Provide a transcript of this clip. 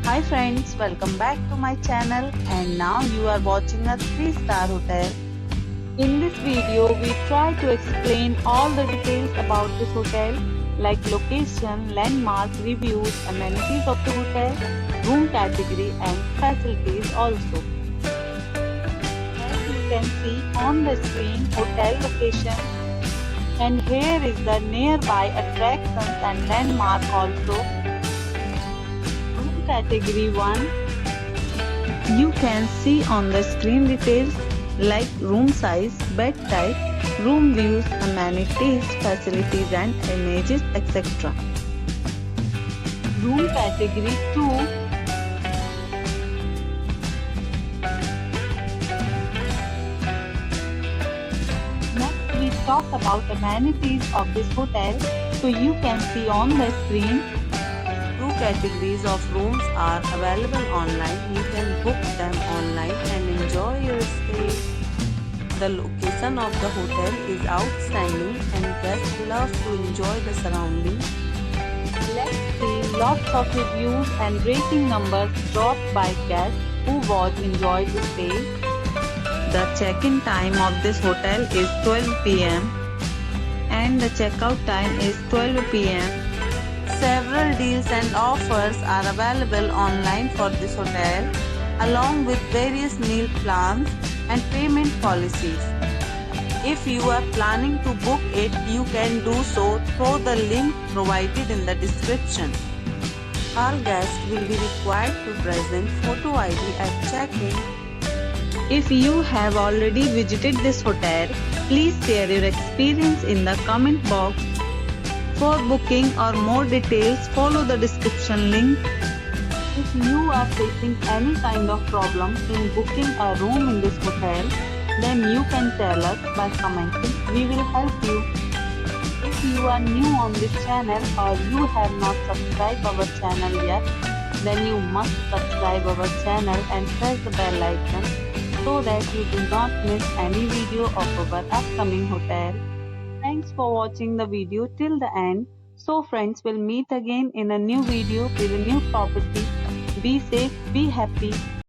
Hi friends, welcome back to my channel and now you are watching a 3-star hotel. In this video, we try to explain all the details about this hotel like location, landmark, reviews, amenities of the hotel, room category and facilities also. As you can see on the screen, hotel location, and here is the nearby attractions and landmark also. Category 1. You can see on the screen details like room size, bed type, room views, amenities, facilities and images, etc. Room category 2. Next we talk about amenities of this hotel. So you can see on the screen. Two categories of rooms are available online. You can book them online and enjoy your stay. The location of the hotel is outstanding and guests love to enjoy the surroundings. Let's see lots of reviews and rating numbers dropped by guests who enjoyed the stay. The check-in time of this hotel is 12 p.m. and the checkout time is 12 p.m. Several deals and offers are available online for this hotel, along with various meal plans and payment policies. If you are planning to book it, you can do so through the link provided in the description. All guests will be required to present photo ID at check-in. If you have already visited this hotel, please share your experience in the comment box. For booking or more details, follow the description link. If you are facing any kind of problem in booking a room in this hotel, then you can tell us by commenting. We will help you. If you are new on this channel or you have not subscribed our channel yet, then you must subscribe our channel and press the bell icon so that you do not miss any video of our upcoming hotel. Thanks for watching the video till the end. So friends, will meet again in a new video with a new property. Be safe, be happy.